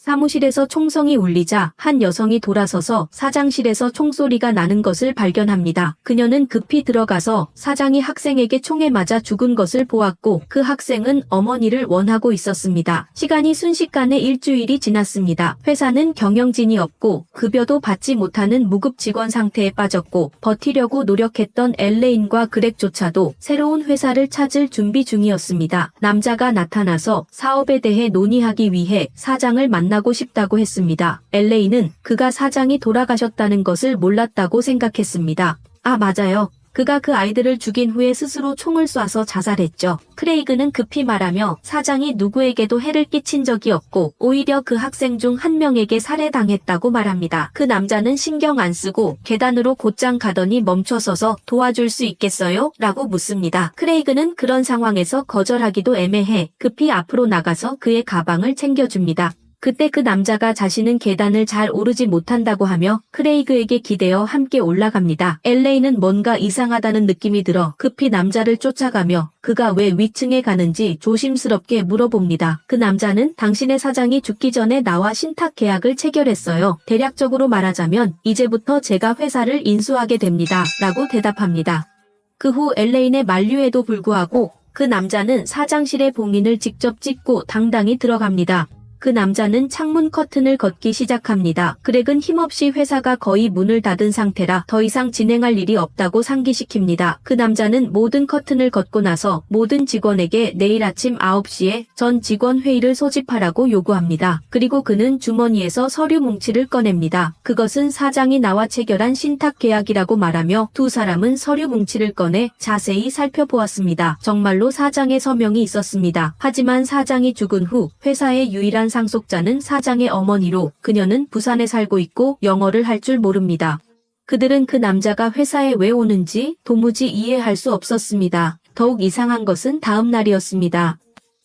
사무실에서 총성이 울리자 한 여성이 돌아서서 사장실에서 총소리가 나는 것을 발견합니다. 그녀는 급히 들어가서 사장이 학생에게 총에 맞아 죽은 것을 보았고 그 학생은 어머니를 원하고 있었습니다. 시간이 순식간에 일주일이 지났습니다. 회사는 경영진이 없고 급여도 받지 못하는 무급 직원 상태에 빠졌고 버티려고 노력했던 엘레인과 그렉조차도 새로운 회사를 찾을 준비 중이었습니다. 남자가 나타나서 사업에 대해 논의하기 위해 사장을 만나고 싶다고 했습니다. 엘레인은 그가 사장이 돌아가셨다는 것을 몰랐다고 생각했습니다. 아, 맞아요. 그가 그 아이들을 죽인 후에 스스로 총을 쏴서 자살했죠. 크레이그는 급히 말하며 사장이 누구에게도 해를 끼친 적이 없고 오히려 그 학생 중 한 명에게 살해당했다고 말합니다. 그 남자는 신경 안 쓰고 계단으로 곧장 가더니 멈춰서서 도와줄 수 있겠어요? 라고 묻습니다. 크레이그는 그런 상황에서 거절하기도 애매해 급히 앞으로 나가서 그의 가방을 챙겨줍니다. 그때 그 남자가 자신은 계단을 잘 오르지 못한다고 하며 크레이그에게 기대어 함께 올라갑니다. 엘레인은 뭔가 이상하다는 느낌이 들어 급히 남자를 쫓아가며 그가 왜 위층에 가는지 조심스럽게 물어봅니다. 그 남자는 당신의 사장이 죽기 전에 나와 신탁 계약을 체결했어요. 대략적으로 말하자면 이제부터 제가 회사를 인수하게 됩니다. 라고 대답합니다. 그 후 엘레인의 만류에도 불구하고 그 남자는 사장실의 봉인을 직접 찢고 당당히 들어갑니다. 그 남자는 창문 커튼을 걷기 시작합니다. 그렉은 힘없이 회사가 거의 문을 닫은 상태라 더 이상 진행할 일이 없다고 상기시킵니다. 그 남자는 모든 커튼을 걷고 나서 모든 직원에게 내일 아침 9시에 전 직원 회의를 소집하라고 요구합니다. 그리고 그는 주머니에서 서류 뭉치를 꺼냅니다. 그것은 사장이 나와 체결한 신탁 계약이라고 말하며 두 사람은 서류 뭉치를 꺼내 자세히 살펴보았습니다. 정말로 사장의 서명이 있었습니다. 하지만 사장이 죽은 후 회사의 유일한 상속자는 사장의 어머니로 그녀는 부산에 살고 있고 영어를 할 줄 모릅니다. 그들은 그 남자가 회사에 왜 오는지 도무지 이해할 수 없었습니다. 더욱 이상한 것은 다음 날이었습니다.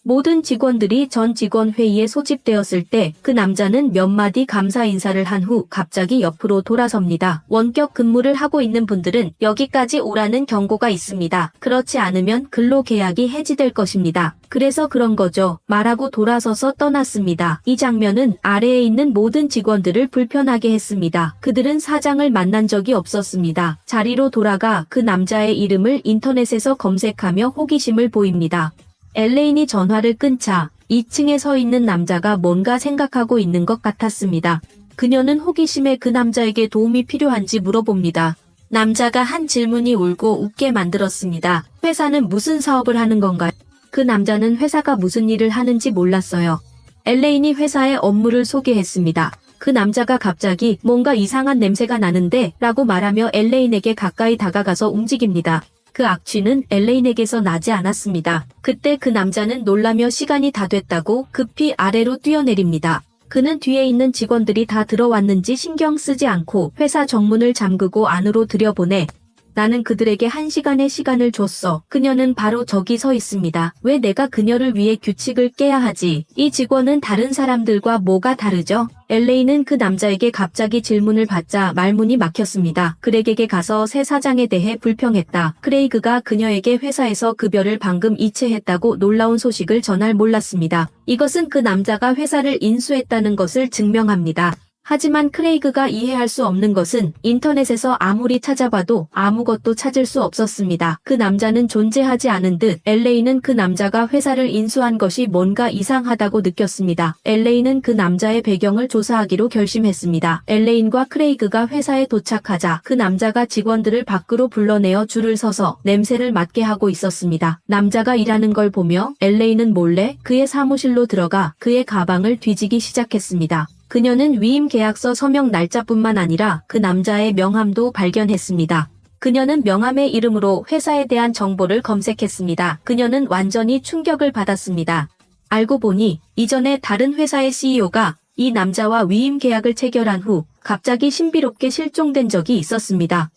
모든 직원들이 전 직원 회의에 소집되었을 때 그 남자는 몇 마디 감사 인사를 한 후 갑자기 옆으로 돌아섭니다. 원격 근무를 하고 있는 분들은 여기까지 오라는 경고가 있습니다. 그렇지 않으면 근로계약이 해지될 것입니다. 그래서 그런 거죠. 말하고 돌아서서 떠났습니다. 이 장면은 아래에 있는 모든 직원들을 불편하게 했습니다. 그들은 사장을 만난 적이 없었습니다. 자리로 돌아가 그 남자의 이름을 인터넷에서 검색하며 호기심을 보입니다. 엘레인이 전화를 끊자 2층에 서 있는 남자가 뭔가 생각하고 있는 것 같았습니다. 그녀는 호기심에 그 남자에게 도움이 필요한지 물어봅니다. 남자가 한 질문이 울고 웃게 만들었습니다. 회사는 무슨 사업을 하는 건가요? 그 남자는 회사가 무슨 일을 하는지 몰랐어요. 엘레인이 회사의 업무를 소개했습니다. 그 남자가 갑자기 뭔가 이상한 냄새가 나는데 라고 말하며 엘레인에게 가까이 다가가서 움직입니다. 그 악취는 엘레인에게서 나지 않았습니다. 그때 그 남자는 놀라며 시간이 다 됐다고 급히 아래로 뛰어내립니다. 그는 뒤에 있는 직원들이 다 들어왔는지 신경 쓰지 않고 회사 정문을 잠그고 안으로 들여보내 나는 그들에게 1시간의 시간을 줬어. 그녀는 바로 저기 서 있습니다. 왜 내가 그녀를 위해 규칙을 깨야 하지? 이 직원은 다른 사람들과 뭐가 다르죠? 엘레인은 그 남자에게 갑자기 질문을 받자 말문이 막혔습니다. 그렉에게 가서 새 사장에 대해 불평했다. 크레이그가 그녀에게 회사에서 급여를 방금 이체했다고 놀라운 소식을 전할 몰랐습니다. 이것은 그 남자가 회사를 인수했다는 것을 증명합니다. 하지만 크레이그가 이해할 수 없는 것은 인터넷에서 아무리 찾아봐도 아무것도 찾을 수 없었습니다. 그 남자는 존재하지 않은 듯 엘레인은 그 남자가 회사를 인수한 것이 뭔가 이상하다고 느꼈습니다. 엘레인은 그 남자의 배경을 조사하기로 결심했습니다. 엘레인과 크레이그가 회사에 도착하자 그 남자가 직원들을 밖으로 불러내어 줄을 서서 냄새를 맡게 하고 있었습니다. 남자가 일하는 걸 보며 엘레인은 몰래 그의 사무실로 들어가 그의 가방을 뒤지기 시작했습니다. 그녀는 위임 계약서 서명 날짜뿐만 아니라 그 남자의 명함도 발견했습니다. 그녀는 명함의 이름으로 회사에 대한 정보를 검색했습니다. 그녀는 완전히 충격을 받았습니다. 알고 보니 이전에 다른 회사의 CEO가 이 남자와 위임 계약을 체결한 후 갑자기 신비롭게 실종된 적이 있었습니다.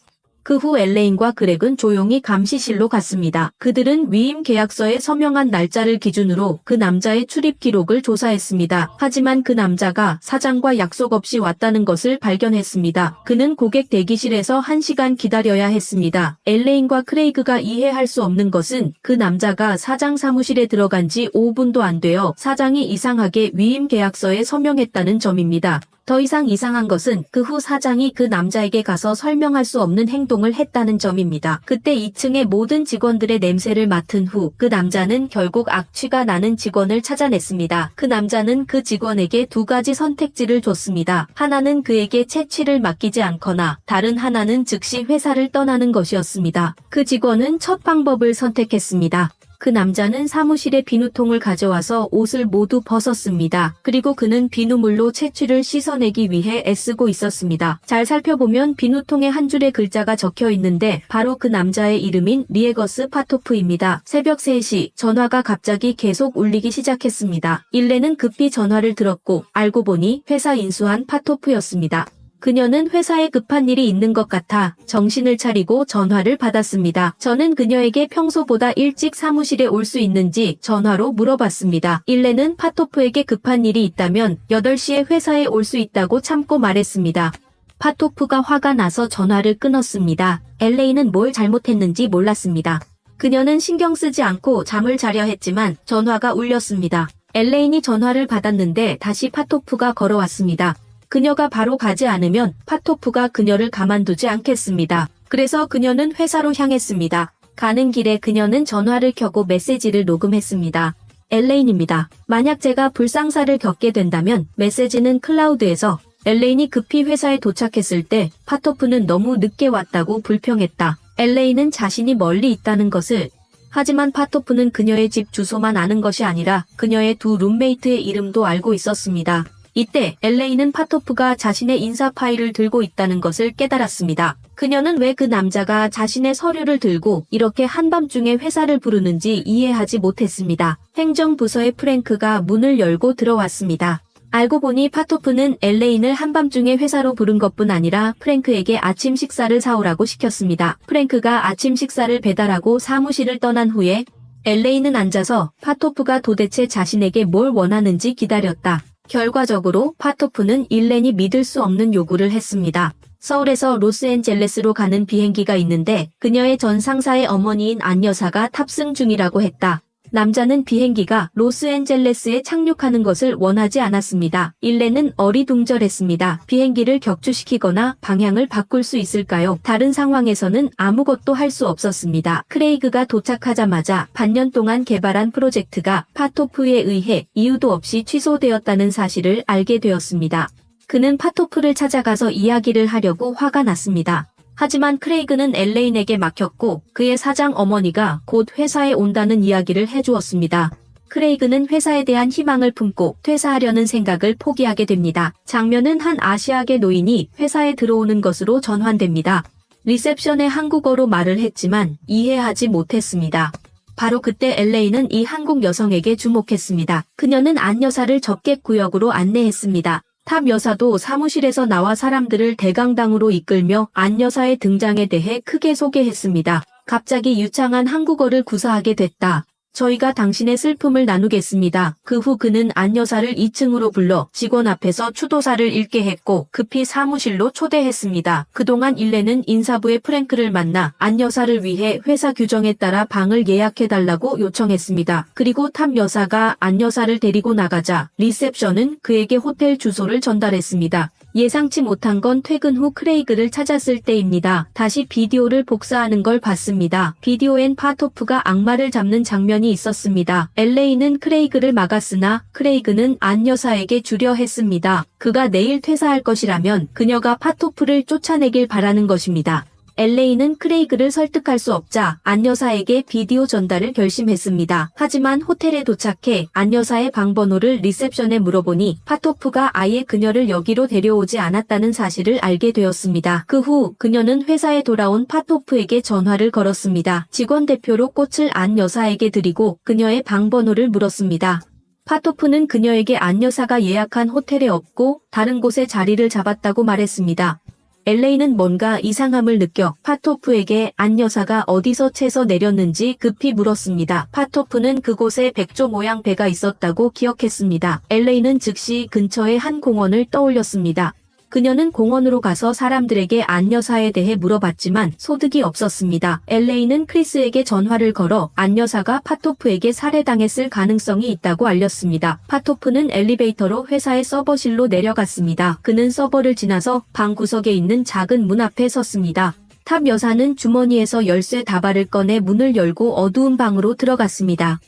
그 후 엘레인과 그렉은 조용히 감시실로 갔습니다. 그들은 위임 계약서에 서명한 날짜를 기준으로 그 남자의 출입 기록을 조사했습니다. 하지만 그 남자가 사장과 약속 없이 왔다는 것을 발견했습니다. 그는 고객 대기실에서 1시간 기다려야 했습니다. 엘레인과 크레이그가 이해할 수 없는 것은 그 남자가 사장 사무실에 들어간 지 5분도 안 되어 사장이 이상하게 위임 계약서에 서명했다는 점입니다. 더 이상 이상한 것은 그 후 사장이 그 남자에게 가서 설명할 수 없는 행동을 했다는 점입니다. 그때 2층의 모든 직원들의 냄새를 맡은 후 그 남자는 결국 악취가 나는 직원을 찾아냈습니다. 그 남자는 그 직원에게 2가지 선택지를 줬습니다. 하나는 그에게 채취를 맡기지 않거나 다른 하나는 즉시 회사를 떠나는 것이었습니다. 그 직원은 첫 방법을 선택했습니다. 그 남자는 사무실에 비누통을 가져와서 옷을 모두 벗었습니다. 그리고 그는 비누물로 채취를 씻어내기 위해 애쓰고 있었습니다. 잘 살펴보면 비누통에 한 줄의 글자가 적혀 있는데 바로 그 남자의 이름인 리에거스 파토프입니다. 새벽 3시 전화가 갑자기 계속 울리기 시작했습니다. 일레는 급히 전화를 들었고 알고 보니 회사 인수한 파토프였습니다. 그녀는 회사에 급한 일이 있는 것 같아 정신을 차리고 전화를 받았습니다. 저는 그녀에게 평소보다 일찍 사무실에 올 수 있는지 전화로 물어봤습니다. 일레는 파토프에게 급한 일이 있다면 8시에 회사에 올 수 있다고 참고 말했습니다. 파토프가 화가 나서 전화를 끊었습니다. 엘레이는 뭘 잘못했는지 몰랐습니다. 그녀는 신경 쓰지 않고 잠을 자려 했지만 전화가 울렸습니다. 엘레인이 전화를 받았는데 다시 파토프가 걸어왔습니다. 그녀가 바로 가지 않으면 파토프가 그녀를 가만두지 않겠습니다. 그래서 그녀는 회사로 향했습니다. 가는 길에 그녀는 전화를 켜고 메시지를 녹음했습니다. 엘레인입니다. 만약 제가 불상사를 겪게 된다면 메시지는 클라우드에서 엘레인이 급히 회사에 도착했을 때 파토프는 너무 늦게 왔다고 불평했다. 엘레인은 자신이 멀리 있다는 것을 하지만 파토프는 그녀의 집 주소만 아는 것이 아니라 그녀의 2 룸메이트의 이름도 알고 있었습니다. 이때 엘레인은 파토프가 자신의 인사 파일을 들고 있다는 것을 깨달았습니다. 그녀는 왜 그 남자가 자신의 서류를 들고 이렇게 한밤중에 회사를 부르는지 이해하지 못했습니다. 행정부서의 프랭크가 문을 열고 들어왔습니다. 알고 보니 파토프는 엘레인을 한밤중에 회사로 부른 것뿐 아니라 프랭크에게 아침 식사를 사오라고 시켰습니다. 프랭크가 아침 식사를 배달하고 사무실을 떠난 후에 엘레인은 앉아서 파토프가 도대체 자신에게 뭘 원하는지 기다렸다. 결과적으로 파토프는 일렌이 믿을 수 없는 요구를 했습니다. 서울에서 로스앤젤레스로 가는 비행기가 있는데 그녀의 전 상사의 어머니인 안 여사가 탑승 중이라고 했다. 남자는 비행기가 로스앤젤레스에 착륙하는 것을 원하지 않았습니다. 일렌은 어리둥절했습니다. 비행기를 격추시키거나 방향을 바꿀 수 있을까요? 다른 상황에서는 아무것도 할 수 없었습니다. 크레이그가 도착하자마자 반년 동안 개발한 프로젝트가 파토프에 의해 이유도 없이 취소되었다는 사실을 알게 되었습니다. 그는 파토프를 찾아가서 이야기를 하려고 화가 났습니다. 하지만 크레이그는 엘레인에게 막혔고 그의 사장 어머니가 곧 회사에 온다는 이야기를 해주었습니다. 크레이그는 회사에 대한 희망을 품고 퇴사하려는 생각을 포기하게 됩니다. 장면은 한 아시아계 노인이 회사에 들어오는 것으로 전환됩니다. 리셉션에 한국어로 말을 했지만 이해하지 못했습니다. 바로 그때 엘레인은 이 한국 여성에게 주목했습니다. 그녀는 안 여사를 접객 구역으로 안내했습니다. 탑 여사도 사무실에서 나와 사람들을 대강당으로 이끌며 안 여사의 등장에 대해 크게 소개했습니다. 갑자기 유창한 한국어를 구사하게 됐다. 저희가 당신의 슬픔을 나누겠습니다. 그 후 그는 안 여사를 2층으로 불러 직원 앞에서 추도사를 읽게 했고 급히 사무실로 초대했습니다. 그동안 일레는 인사부의 프랭크를 만나 안 여사를 위해 회사 규정에 따라 방을 예약해달라고 요청했습니다. 그리고 탑 여사가 안 여사를 데리고 나가자 리셉션은 그에게 호텔 주소를 전달했습니다. 예상치 못한 건 퇴근 후 크레이그를 찾았을 때입니다. 다시 비디오를 복사하는 걸 봤습니다. 비디오엔 파토프가 악마를 잡는 장면이 있었습니다. 엘레인은 크레이그를 막았으나 크레이그는 안 여사에게 주려 했습니다. 그가 내일 퇴사할 것이라면 그녀가 파토프를 쫓아내길 바라는 것입니다. 엘레인은 크레이그를 설득할 수 없자 안 여사에게 비디오 전달을 결심했습니다. 하지만 호텔에 도착해 안 여사의 방 번호를 리셉션에 물어보니 파토프가 아예 그녀를 여기로 데려오지 않았다는 사실을 알게 되었습니다. 그 후 그녀는 회사에 돌아온 파토프에게 전화를 걸었습니다. 직원 대표로 꽃을 안 여사에게 드리고 그녀의 방 번호를 물었습니다. 파토프는 그녀에게 안 여사가 예약한 호텔에 없고 다른 곳에 자리를 잡았다고 말했습니다. 엘레이는 뭔가 이상함을 느껴 파토프에게 안 여사가 어디서 채서 내렸는지 급히 물었습니다. 파토프는 그곳에 백조 모양 배가 있었다고 기억했습니다. 엘레이는 즉시 근처의 한 공원을 떠올렸습니다. 그녀는 공원으로 가서 사람들에게 안 여사에 대해 물어봤지만 소득이 없었습니다. 엘레이는 크리스에게 전화를 걸어 안 여사가 파토프에게 살해당했을 가능성이 있다고 알렸습니다. 파토프는 엘리베이터로 회사의 서버실로 내려갔습니다. 그는 서버를 지나서 방 구석에 있는 작은 문 앞에 섰습니다. 탑 여사는 주머니에서 열쇠 다발을 꺼내 문을 열고 어두운 방으로 들어갔습니다.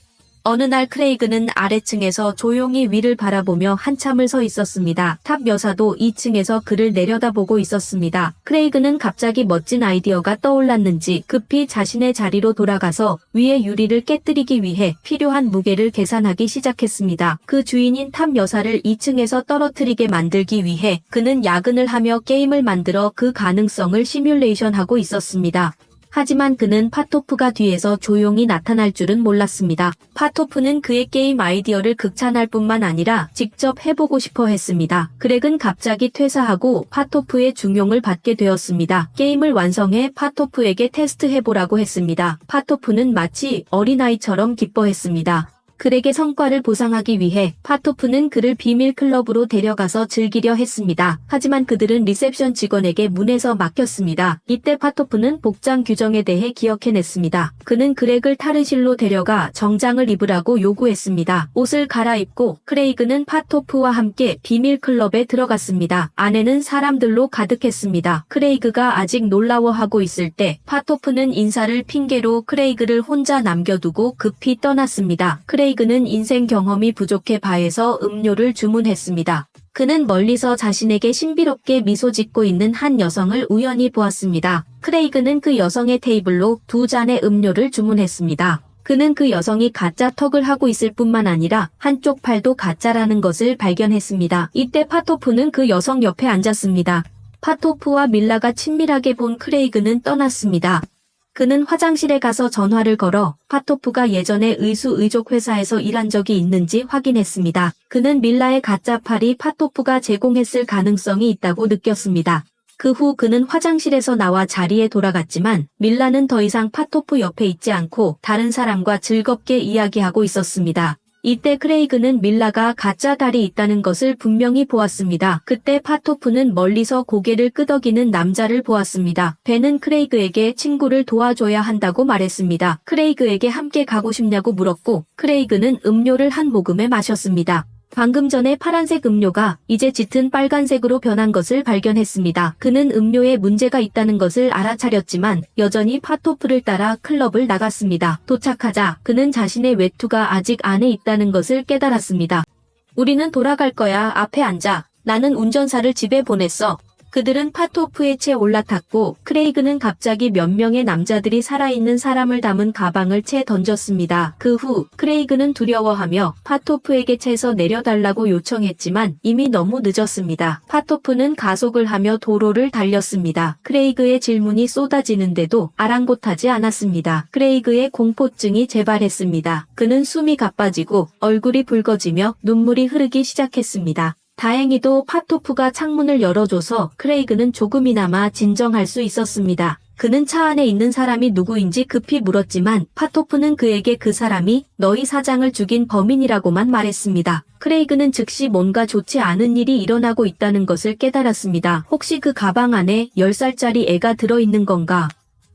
어느 날 크레이그는 아래층에서 조용히 위를 바라보며 한참을 서 있었습니다. 탑 여사도 2층에서 그를 내려다보고 있었습니다. 크레이그는 갑자기 멋진 아이디어가 떠올랐는지 급히 자신의 자리로 돌아가서 위의 유리를 깨뜨리기 위해 필요한 무게를 계산하기 시작했습니다. 그 주인인 탑 여사를 2층에서 떨어뜨리게 만들기 위해 그는 야근을 하며 게임을 만들어 그 가능성을 시뮬레이션하고 있었습니다. 하지만 그는 파토프가 뒤에서 조용히 나타날 줄은 몰랐습니다. 파토프는 그의 게임 아이디어를 극찬할 뿐만 아니라 직접 해보고 싶어 했습니다. 그렉은 갑자기 퇴사하고 파토프의 중용을 받게 되었습니다. 게임을 완성해 파토프에게 테스트해보라고 했습니다. 파토프는 마치 어린아이처럼 기뻐했습니다. 그렉의 성과를 보상하기 위해 파토프는 그를 비밀 클럽으로 데려가서 즐기려 했습니다. 하지만 그들은 리셉션 직원에게 문에서 막혔습니다. 이때 파토프는 복장 규정에 대해 기억해냈습니다. 그는 그렉을 탈의실로 데려가 정장을 입으라고 요구했습니다. 옷을 갈아입고 크레이그는 파토프와 함께 비밀 클럽에 들어갔습니다. 안에는 사람들로 가득했습니다. 크레이그가 아직 놀라워하고 있을 때 파토프는 인사를 핑계로 크레이그를 혼자 남겨두고 급히 떠났습니다. 크레이그는 인생 경험이 부족해 바에서 음료를 주문했습니다. 그는 멀리서 자신에게 신비롭게 미소 짓고 있는 한 여성을 우연히 보았습니다. 크레이그는 그 여성의 테이블로 2잔의 음료를 주문했습니다. 그는 그 여성이 가짜 턱을 하고 있을 뿐만 아니라 한쪽 팔도 가짜라는 것을 발견했습니다. 이때 파토프는 그 여성 옆에 앉았습니다. 파토프와 밀라가 친밀하게 본 크레이그는 떠났습니다. 그는 화장실에 가서 전화를 걸어 파토프가 예전에 의수의족 회사에서 일한 적이 있는지 확인했습니다. 그는 밀라의 가짜 팔이 파토프가 제공했을 가능성이 있다고 느꼈습니다. 그 후 그는 화장실에서 나와 자리에 돌아갔지만 밀라는 더 이상 파토프 옆에 있지 않고 다른 사람과 즐겁게 이야기하고 있었습니다. 이때 크레이그는 밀라가 가짜 달이 있다는 것을 분명히 보았습니다. 그때 파토프는 멀리서 고개를 끄덕이는 남자를 보았습니다. 벤은 크레이그에게 친구를 도와줘야 한다고 말했습니다. 크레이그에게 함께 가고 싶냐고 물었고 크레이그는 음료를 한 모금에 마셨습니다. 방금 전에 파란색 음료가 이제 짙은 빨간색으로 변한 것을 발견했습니다. 그는 음료에 문제가 있다는 것을 알아차렸지만 여전히 파토프를 따라 클럽을 나갔습니다. 도착하자 그는 자신의 외투가 아직 안에 있다는 것을 깨달았습니다. 우리는 돌아갈 거야. 앞에 앉아. 나는 운전사를 집에 보냈어. 그들은 파토프의 채 올라탔고 크레이그는 갑자기 몇 명의 남자들이 살아있는 사람을 담은 가방을 채 던졌습니다. 그 후 크레이그는 두려워하며 파토프에게 채서 내려달라고 요청했지만 이미 너무 늦었습니다. 파토프는 가속을 하며 도로를 달렸습니다. 크레이그의 질문이 쏟아지는데도 아랑곳하지 않았습니다. 크레이그의 공포증이 재발했습니다. 그는 숨이 가빠지고 얼굴이 붉어지며 눈물이 흐르기 시작했습니다. 다행히도 파토프가 창문을 열어줘서 크레이그는 조금이나마 진정할 수 있었습니다. 그는 차 안에 있는 사람이 누구인지 급히 물었지만 파토프는 그에게 그 사람이 너희 사장을 죽인 범인이라고만 말했습니다. 크레이그는 즉시 뭔가 좋지 않은 일이 일어나고 있다는 것을 깨달았습니다. 혹시 그 가방 안에 10살짜리 애가 들어있는 건가?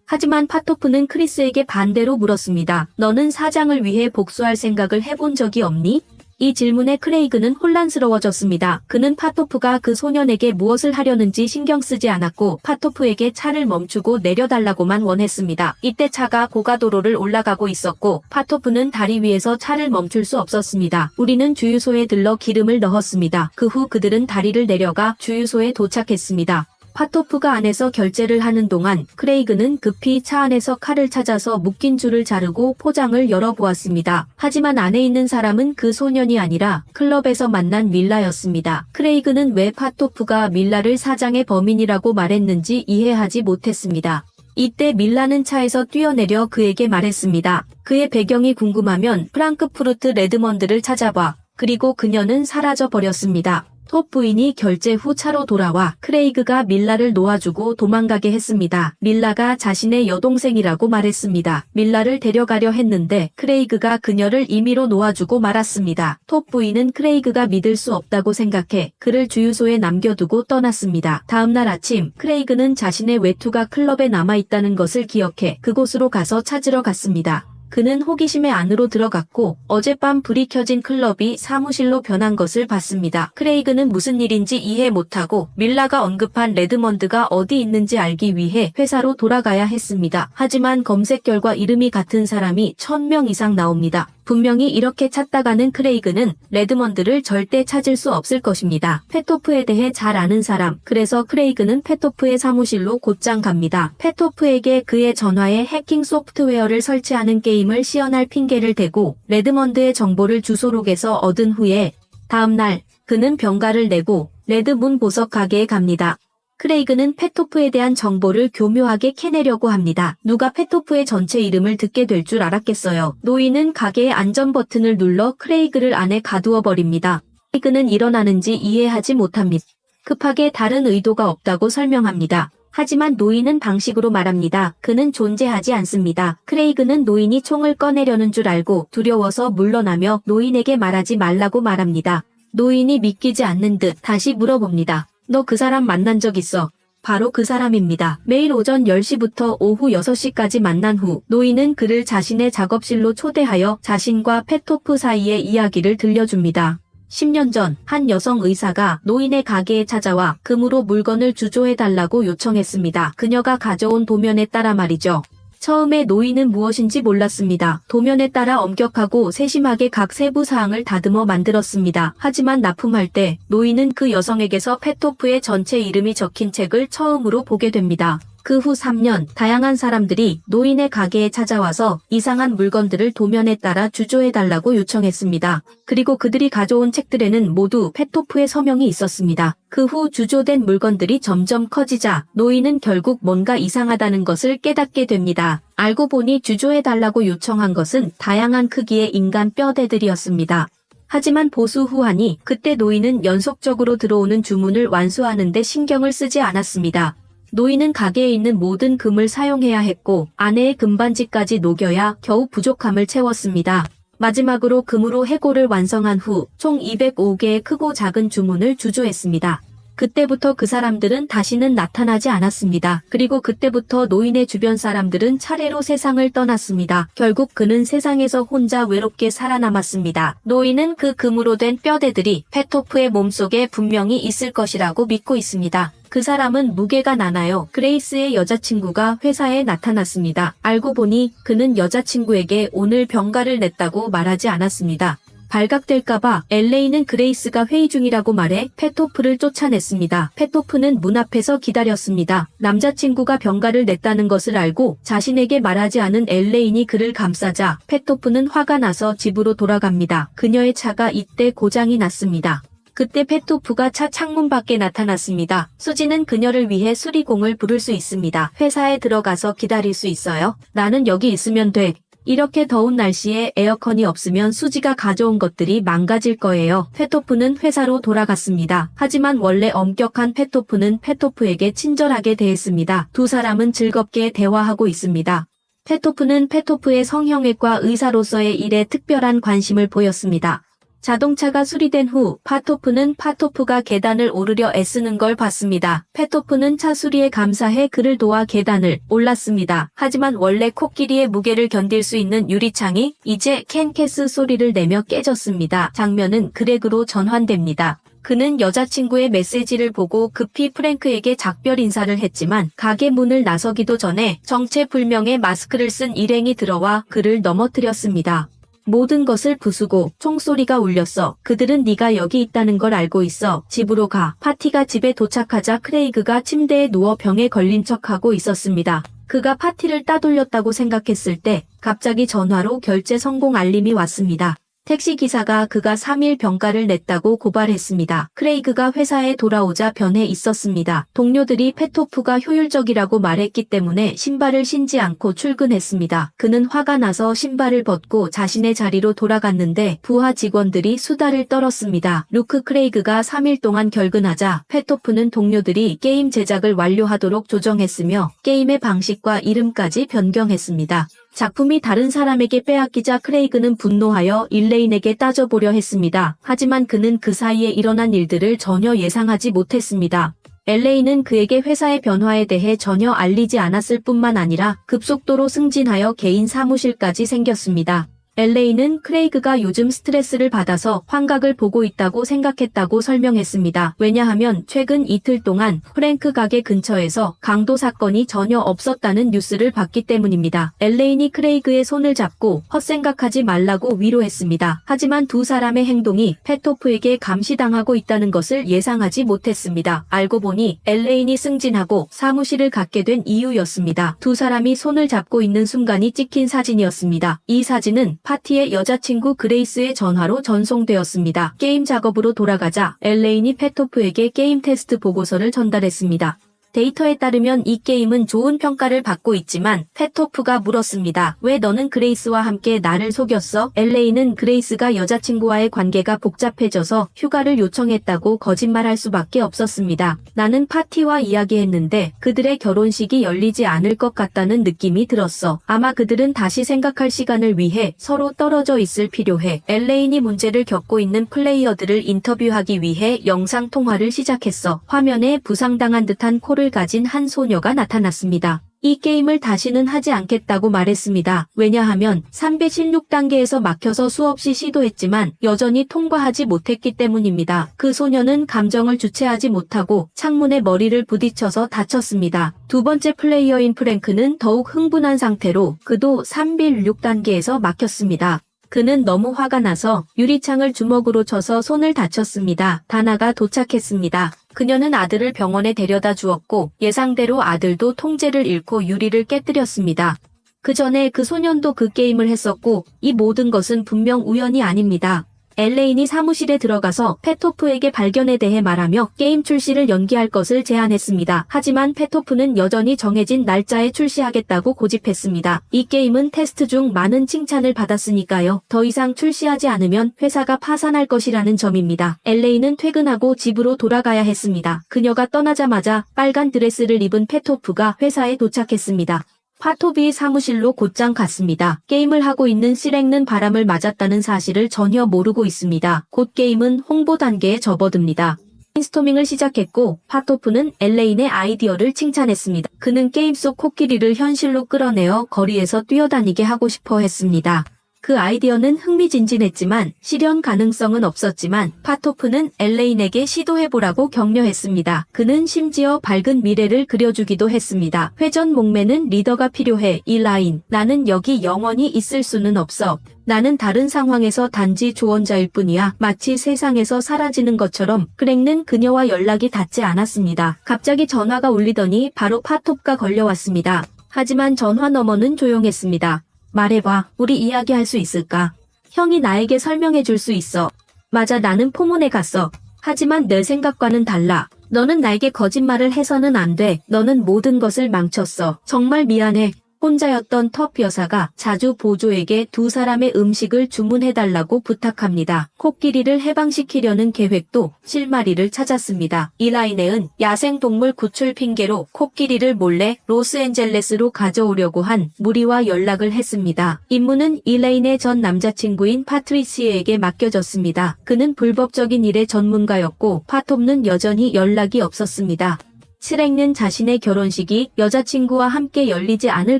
하지만 파토프는 크리스에게 반대로 물었습니다. 너는 사장을 위해 복수할 생각을 해본 적이 없니? 이 질문에 크레이그는 혼란스러워졌습니다. 그는 파토프가 그 소년에게 무엇을 하려는지 신경 쓰지 않았고 파토프에게 차를 멈추고 내려달라고만 원했습니다. 이때 차가 고가도로를 올라가고 있었고 파토프는 다리 위에서 차를 멈출 수 없었습니다. 우리는 주유소에 들러 기름을 넣었습니다. 그 후 그들은 다리를 내려가 주유소에 도착했습니다. 파토프가 안에서 결제를 하는 동안 크레이그는 급히 차 안에서 칼을 찾아서 묶인 줄을 자르고 포장을 열어보았습니다. 하지만 안에 있는 사람은 그 소년이 아니라 클럽에서 만난 밀라였습니다. 크레이그는 왜 파토프가 밀라를 사장의 범인이라고 말했는지 이해하지 못했습니다. 이때 밀라는 차에서 뛰어내려 그에게 말했습니다. 그의 배경이 궁금하면 프랑크푸르트 레드먼드를 찾아봐. 그리고 그녀는 사라져 버렸습니다. 톱 부인이 결제 후 차로 돌아와 크레이그가 밀라를 놓아주고 도망가게 했습니다. 밀라가 자신의 여동생이라고 말했습니다. 밀라를 데려가려 했는데 크레이그가 그녀를 임의로 놓아주고 말았습니다. 톱 부인은 크레이그가 믿을 수 없다고 생각해 그를 주유소에 남겨두고 떠났습니다. 다음날 아침 크레이그는 자신의 외투가 클럽에 남아있다는 것을 기억해 그곳으로 가서 찾으러 갔습니다. 그는 호기심에 안으로 들어갔고 어젯밤 불이 켜진 클럽이 사무실로 변한 것을 봤습니다. 크레이그는 무슨 일인지 이해 못하고 밀라가 언급한 레드먼드가 어디 있는지 알기 위해 회사로 돌아가야 했습니다. 하지만 검색 결과 이름이 같은 사람이 1000명 이상 나옵니다. 분명히 이렇게 찾다가는 크레이그는 레드먼드를 절대 찾을 수 없을 것입니다. 페토프에 대해 잘 아는 사람, 그래서 크레이그는 페토프의 사무실로 곧장 갑니다. 페토프에게 그의 전화에 해킹 소프트웨어를 설치하는 게임을 시연할 핑계를 대고 레드먼드의 정보를 주소록에서 얻은 후에 다음날 그는 병가를 내고 레드문 보석 가게에 갑니다. 크레이그는 페토프에 대한 정보를 교묘하게 캐내려고 합니다. 누가 페토프의 전체 이름을 듣게 될 줄 알았겠어요. 노인은 가게의 안전 버튼을 눌러 크레이그를 안에 가두어 버립니다. 크레이그는 일어나는지 이해하지 못합니다. 급하게 다른 의도가 없다고 설명합니다. 하지만 노인은 방식으로 말합니다. 그는 존재하지 않습니다. 크레이그는 노인이 총을 꺼내려는 줄 알고 두려워서 물러나며 노인에게 말하지 말라고 말합니다. 노인이 믿기지 않는 듯 다시 물어봅니다. 너 그 사람 만난 적 있어? 바로 그 사람입니다. 매일 오전 10시부터 오후 6시까지 만난 후 노인은 그를 자신의 작업실로 초대하여 자신과 페토프 사이의 이야기를 들려줍니다. 10년 전 한 여성 의사가 노인의 가게에 찾아와 금으로 물건을 주조해달라고 요청했습니다. 그녀가 가져온 도면에 따라 말이죠. 처음에 노인은 무엇인지 몰랐습니다. 도면에 따라 엄격하고 세심하게 각 세부 사항을 다듬어 만들었습니다. 하지만 납품할 때 노인은 그 여성에게서 페토프의 전체 이름이 적힌 책을 처음으로 보게 됩니다. 그 후 3년 다양한 사람들이 노인의 가게에 찾아와서 이상한 물건들을 도면에 따라 주조해달라고 요청했습니다. 그리고 그들이 가져온 책들에는 모두 페토프의 서명이 있었습니다. 그 후 주조된 물건들이 점점 커지자 노인은 결국 뭔가 이상하다는 것을 깨닫게 됩니다. 알고 보니 주조해달라고 요청한 것은 다양한 크기의 인간 뼈대들이었습니다. 하지만 보수 후하니 그때 노인은 연속적으로 들어오는 주문을 완수하는 데 신경을 쓰지 않았습니다. 노인은 가게에 있는 모든 금을 사용해야 했고 아내의 금반지까지 녹여야 겨우 부족함을 채웠습니다. 마지막으로 금으로 해골을 완성한 후 총 205개의 크고 작은 주문을 주조했습니다. 그때부터 그 사람들은 다시는 나타나지 않았습니다. 그리고 그때부터 노인의 주변 사람들은 차례로 세상을 떠났습니다. 결국 그는 세상에서 혼자 외롭게 살아남았습니다. 노인은 그 금으로 된 뼈대들이 페토프의 몸속에 분명히 있을 것이라고 믿고 있습니다. 그 사람은 무게가 나나요. 그레이스의 여자친구가 회사에 나타났습니다. 알고 보니 그는 여자친구에게 오늘 병가를 냈다고 말하지 않았습니다. 발각될까봐 LA는 그레이스가 회의 중이라고 말해 페토프를 쫓아냈습니다. 페토프는 문 앞에서 기다렸습니다. 남자친구가 병가를 냈다는 것을 알고 자신에게 말하지 않은 LA인이 그를 감싸자 페토프는 화가 나서 집으로 돌아갑니다. 그녀의 차가 이때 고장이 났습니다. 그때 페토프가 차 창문 밖에 나타났습니다. 수지는 그녀를 위해 수리공을 부를 수 있습니다. 회사에 들어가서 기다릴 수 있어요? 나는 여기 있으면 돼. 이렇게 더운 날씨에 에어컨이 없으면 수지가 가져온 것들이 망가질 거예요. 페토프는 회사로 돌아갔습니다. 하지만 원래 엄격한 페토프는 페토프에게 친절하게 대했습니다. 두 사람은 즐겁게 대화하고 있습니다. 페토프는 페토프의 성형외과 의사로서의 일에 특별한 관심을 보였습니다. 자동차가 수리된 후 파토프는 파토프가 계단을 오르려 애쓰는 걸 봤습니다. 페토프는 차 수리에 감사해 그를 도와 계단을 올랐습니다. 하지만 원래 코끼리의 무게를 견딜 수 있는 유리창이 이제 캔캐스 소리를 내며 깨졌습니다. 장면은 그렉으로 전환됩니다. 그는 여자친구의 메시지를 보고 급히 프랭크에게 작별 인사를 했지만 가게 문을 나서기도 전에 정체불명의 마스크를 쓴 일행이 들어와 그를 넘어뜨렸습니다. 모든 것을 부수고 총소리가 울렸어. 그들은 네가 여기 있다는 걸 알고 있어. 집으로 가. 파티가 집에 도착하자 크레이그가 침대에 누워 병에 걸린 척하고 있었습니다. 그가 파티를 따돌렸다고 생각했을 때 갑자기 전화로 결제 성공 알림이 왔습니다. 택시기사가 그가 3일 병가를 냈다고 고발했습니다. 크레이그가 회사에 돌아오자 변해 있었습니다. 동료들이 페토프가 효율적이라고 말했기 때문에 신발을 신지 않고 출근했습니다. 그는 화가 나서 신발을 벗고 자신의 자리로 돌아갔는데 부하 직원들이 수다를 떨었습니다. 루크 크레이그가 3일 동안 결근하자 페토프는 동료들이 게임 제작을 완료하도록 조정했으며 게임의 방식과 이름까지 변경했습니다. 작품이 다른 사람에게 빼앗기자 크레이그는 분노하여 일레인에게 따져보려 했습니다. 하지만 그는 그 사이에 일어난 일들을 전혀 예상하지 못했습니다. 엘레인은 그에게 회사의 변화에 대해 전혀 알리지 않았을 뿐만 아니라 급속도로 승진하여 개인 사무실까지 생겼습니다. 엘레인은 크레이그가 요즘 스트레스를 받아서 환각을 보고 있다고 생각했다고 설명했습니다. 왜냐하면 최근 이틀 동안 프랭크 가게 근처에서 강도 사건이 전혀 없었다는 뉴스를 봤기 때문입니다. 엘레인이 크레이그의 손을 잡고 헛생각하지 말라고 위로했습니다. 하지만 두 사람의 행동이 페토프에게 감시당하고 있다는 것을 예상하지 못했습니다. 알고 보니 엘레인이 승진하고 사무실을 갖게 된 이유였습니다. 두 사람이 손을 잡고 있는 순간이 찍힌 사진이었습니다. 이 사진은 파티의 여자친구 그레이스의 전화로 전송되었습니다. 게임 작업으로 돌아가자 엘레인이 페토프에게 게임 테스트 보고서를 전달했습니다. 데이터에 따르면 이 게임은 좋은 평가를 받고 있지만 페토프가 물었습니다. 왜 너는 그레이스와 함께 나를 속였어? 엘레인은 그레이스가 여자친구와의 관계가 복잡해져서 휴가를 요청했다고 거짓말할 수밖에 없었습니다. 나는 파티와 이야기했는데 그들의 결혼식이 열리지 않을 것 같다는 느낌이 들었어. 아마 그들은 다시 생각할 시간을 위해 서로 떨어져 있을 필요해. 엘레인이 문제를 겪고 있는 플레이어들을 인터뷰하기 위해 영상 통화를 시작했어. 화면에 부상당한 듯한 코를 가진 한 소녀가 나타났습니다. 이 게임을 다시는 하지 않겠다고 말했습니다. 왜냐하면 316단계에서 막혀서 수없이 시도했지만 여전히 통과하지 못했기 때문입니다. 그 소녀는 감정을 주체하지 못하고 창문에 머리를 부딪혀서 다쳤습니다. 두 번째 플레이어인 프랭크는 더욱 흥분한 상태로 그도 316단계에서 막혔습니다. 그는 너무 화가 나서 유리창을 주먹으로 쳐서 손을 다쳤습니다. 다나가 도착했습니다. 그녀는 아들을 병원에 데려다 주었고 예상대로 아들도 통제를 잃고 유리를 깨뜨렸습니다. 그 전에 그 소년도 그 게임을 했었고 이 모든 것은 분명 우연이 아닙니다. 엘레인이 사무실에 들어가서 페토프에게 발견에 대해 말하며 게임 출시를 연기할 것을 제안했습니다. 하지만 페토프는 여전히 정해진 날짜에 출시하겠다고 고집했습니다. 이 게임은 테스트 중 많은 칭찬을 받았으니까요. 더 이상 출시하지 않으면 회사가 파산할 것이라는 점입니다. 엘레인은 퇴근하고 집으로 돌아가야 했습니다. 그녀가 떠나자마자 빨간 드레스를 입은 페토프가 회사에 도착했습니다. 파토비 사무실로 곧장 갔습니다. 게임을 하고 있는 시렉는 바람을 맞았다는 사실을 전혀 모르고 있습니다. 곧 게임은 홍보 단계에 접어듭니다. 브레인스토밍을 시작했고 파토프는 엘레인의 아이디어를 칭찬했습니다. 그는 게임 속 코끼리를 현실로 끌어내어 거리에서 뛰어다니게 하고 싶어 했습니다. 그 아이디어는 흥미진진했지만 실현 가능성은 없었지만 파토프는 엘레인에게 시도해보라고 격려했습니다. 그는 심지어 밝은 미래를 그려주기도 했습니다. 회전 목매는 리더가 필요해. 이 라인. 나는 여기 영원히 있을 수는 없어. 나는 다른 상황에서 단지 조언자일 뿐이야. 마치 세상에서 사라지는 것처럼. 크랭는 그녀와 연락이 닿지 않았습니다. 갑자기 전화가 울리더니 바로 파톱가 걸려왔습니다. 하지만 전화 너머는 조용했습니다. 말해봐. 우리 이야기할 수 있을까? 형이 나에게 설명해 줄 수 있어. 맞아, 나는 포문에 갔어. 하지만 내 생각과는 달라. 너는 나에게 거짓말을 해서는 안 돼. 너는 모든 것을 망쳤어. 정말 미안해. 혼자였던 터프 여사가 자주 보조에게 두 사람의 음식을 주문해달라고 부탁합니다. 코끼리를 해방시키려는 계획도 실마리를 찾았습니다. 이라이네은 야생동물 구출 핑계로 코끼리를 몰래 로스앤젤레스로 가져오려고 한 무리와 연락을 했습니다. 임무는 이레인의 전 남자친구인 파트리시에게 맡겨졌습니다. 그는 불법적인 일의 전문가였고 파톱는 여전히 연락이 없었습니다. 시렉는 자신의 결혼식이 여자친구와 함께 열리지 않을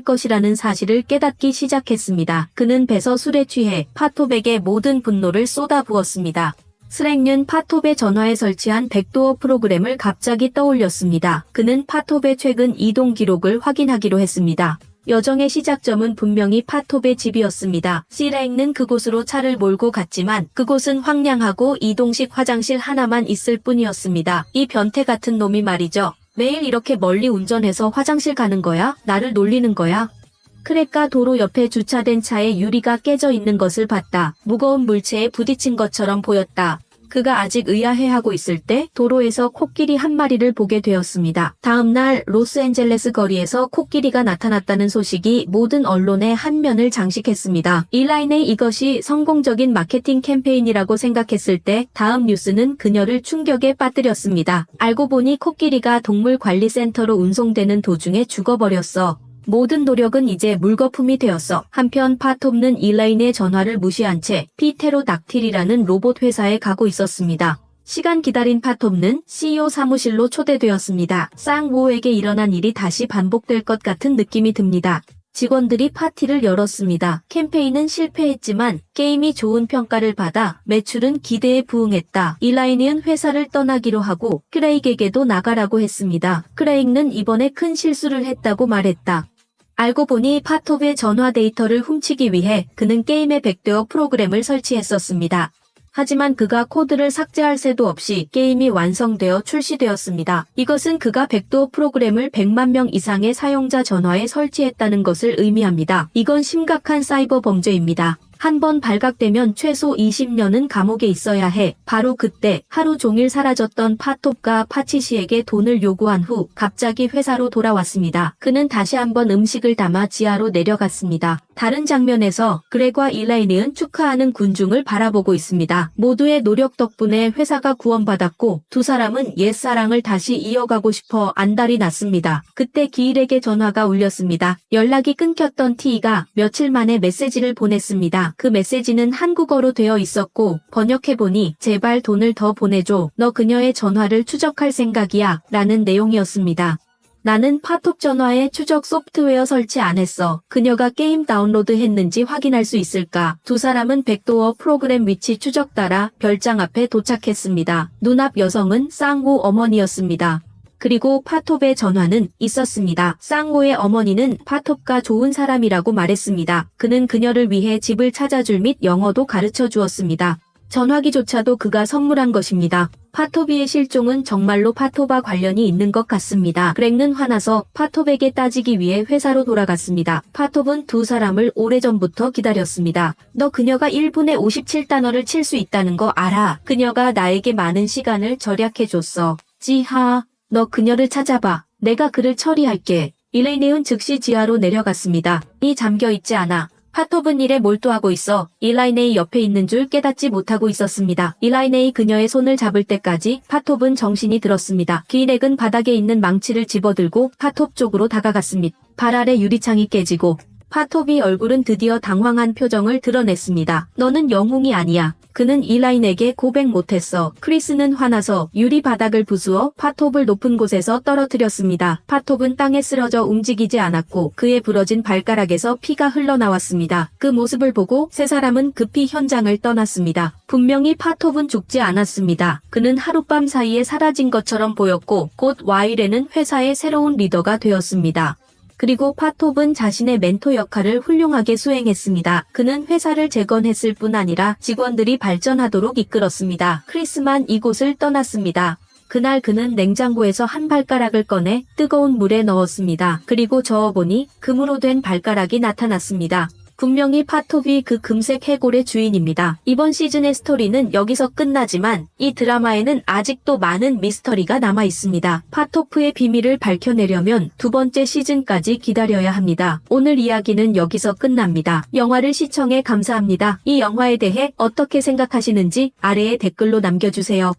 것이라는 사실을 깨닫기 시작했습니다. 그는 배서 술에 취해 파톱에게 모든 분노를 쏟아부었습니다. 스렉는 파톱의 전화에 설치한 백도어 프로그램을 갑자기 떠올렸습니다. 그는 파톱의 최근 이동 기록을 확인하기로 했습니다. 여정의 시작점은 분명히 파톱의 집이었습니다. 시렉는 그곳으로 차를 몰고 갔지만 그곳은 황량하고 이동식 화장실 하나만 있을 뿐이었습니다. 이 변태 같은 놈이 말이죠. 매일 이렇게 멀리 운전해서 화장실 가는 거야? 나를 놀리는 거야? 크랙가 도로 옆에 주차된 차에 유리가 깨져 있는 것을 봤다. 무거운 물체에 부딪힌 것처럼 보였다. 그가 아직 의아해하고 있을 때 도로에서 코끼리 한 마리를 보게 되었습니다. 다음 날 로스앤젤레스 거리에서 코끼리가 나타났다는 소식이 모든 언론의 한 면을 장식했습니다. 일라인의 이것이 성공적인 마케팅 캠페인이라고 생각했을 때 다음 뉴스는 그녀를 충격에 빠뜨렸습니다. 알고 보니 코끼리가 동물관리센터로 운송되는 도중에 죽어버렸어. 모든 노력은 이제 물거품이 되었어. 한편 파톱는 일라인의 전화를 무시한 채 피테로닥틸이라는 로봇 회사에 가고 있었습니다. 시간 기다린 파톱는 CEO 사무실로 초대되었습니다. 쌍우에게 일어난 일이 다시 반복될 것 같은 느낌이 듭니다. 직원들이 파티를 열었습니다. 캠페인은 실패했지만 게임이 좋은 평가를 받아 매출은 기대에 부응했다. 일라인은 회사를 떠나기로 하고 크레이그에게도 나가라고 했습니다. 크레이그는 이번에 큰 실수를 했다고 말했다. 알고 보니 파톱의 전화 데이터를 훔치기 위해 그는 게임의 백도어 프로그램을 설치했었습니다. 하지만 그가 코드를 삭제할 새도 없이 게임이 완성되어 출시되었습니다. 이것은 그가 백도어 프로그램을 100만 명 이상의 사용자 전화에 설치했다는 것을 의미합니다. 이건 심각한 사이버 범죄입니다. 한 번 발각되면 최소 20년은 감옥에 있어야 해. 바로 그때 하루 종일 사라졌던 파톱과 파치시에게 돈을 요구한 후 갑자기 회사로 돌아왔습니다. 그는 다시 한번 음식을 담아 지하로 내려갔습니다. 다른 장면에서 그레과 일라이네은 축하하는 군중을 바라보고 있습니다. 모두의 노력 덕분에 회사가 구원받았고 두 사람은 옛사랑을 다시 이어가고 싶어 안달이 났습니다. 그때 기일에게 전화가 울렸습니다. 연락이 끊겼던 T가 며칠 만에 메시지를 보냈습니다. 그 메시지는 한국어로 되어 있었고 번역해보니 제발 돈을 더 보내줘. 너 그녀의 전화를 추적할 생각이야. 라는 내용이었습니다. 나는 파톱 전화에 추적 소프트웨어 설치 안 했어. 그녀가 게임 다운로드 했는지 확인할 수 있을까? 두 사람은 백도어 프로그램 위치 추적 따라 별장 앞에 도착했습니다. 눈앞 여성은 쌍우 어머니였습니다. 그리고 파톱의 전화는 있었습니다. 쌍우의 어머니는 파톱과 좋은 사람이라고 말했습니다. 그는 그녀를 위해 집을 찾아줄 및 영어도 가르쳐 주었습니다. 전화기조차도 그가 선물한 것입니다. 파토비의 실종은 정말로 파토바 관련이 있는 것 같습니다. 그렉는 화나서 파톱에게 따지기 위해 회사로 돌아갔습니다. 파톱은 두 사람을 오래전부터 기다렸습니다. 너 그녀가 1분에 57단어를 칠 수 있다는 거 알아? 그녀가 나에게 많은 시간을 절약해줬어. 지하. 너 그녀를 찾아봐. 내가 그를 처리할게. 일라이네은 즉시 지하로 내려갔습니다. 이 잠겨있지 않아. 파톱은 일에 몰두하고 있어 일라이네이 옆에 있는 줄 깨닫지 못하고 있었습니다. 일라이네이 그녀의 손을 잡을 때까지 파톱은 정신이 들었습니다. 기렉은 바닥에 있는 망치를 집어들고 파톱 쪽으로 다가갔습니다. 발 아래 유리창이 깨지고 파톱이 얼굴은 드디어 당황한 표정을 드러냈습니다. 너는 영웅이 아니야. 그는 일라인에게 고백 못했어. 크리스는 화나서 유리 바닥을 부수어 파톱을 높은 곳에서 떨어뜨렸습니다. 파톱은 땅에 쓰러져 움직이지 않았고 그의 부러진 발가락에서 피가 흘러나왔습니다. 그 모습을 보고 세 사람은 급히 현장을 떠났습니다. 분명히 파톱은 죽지 않았습니다. 그는 하룻밤 사이에 사라진 것처럼 보였고 곧 와일에는 회사의 새로운 리더가 되었습니다. 그리고 파톱은 자신의 멘토 역할을 훌륭하게 수행했습니다. 그는 회사를 재건했을 뿐 아니라 직원들이 발전하도록 이끌었습니다. 크리스만 이곳을 떠났습니다. 그날 그는 냉장고에서 한 발가락을 꺼내 뜨거운 물에 넣었습니다. 그리고 저어보니 금으로 된 발가락이 나타났습니다. 분명히 파톱이 그 금색 해골의 주인입니다. 이번 시즌의 스토리는 여기서 끝나지만 이 드라마에는 아직도 많은 미스터리가 남아 있습니다. 파토프의 비밀을 밝혀내려면 두 번째 시즌까지 기다려야 합니다. 오늘 이야기는 여기서 끝납니다. 영화를 시청해 감사합니다. 이 영화에 대해 어떻게 생각하시는지 아래에 댓글로 남겨주세요.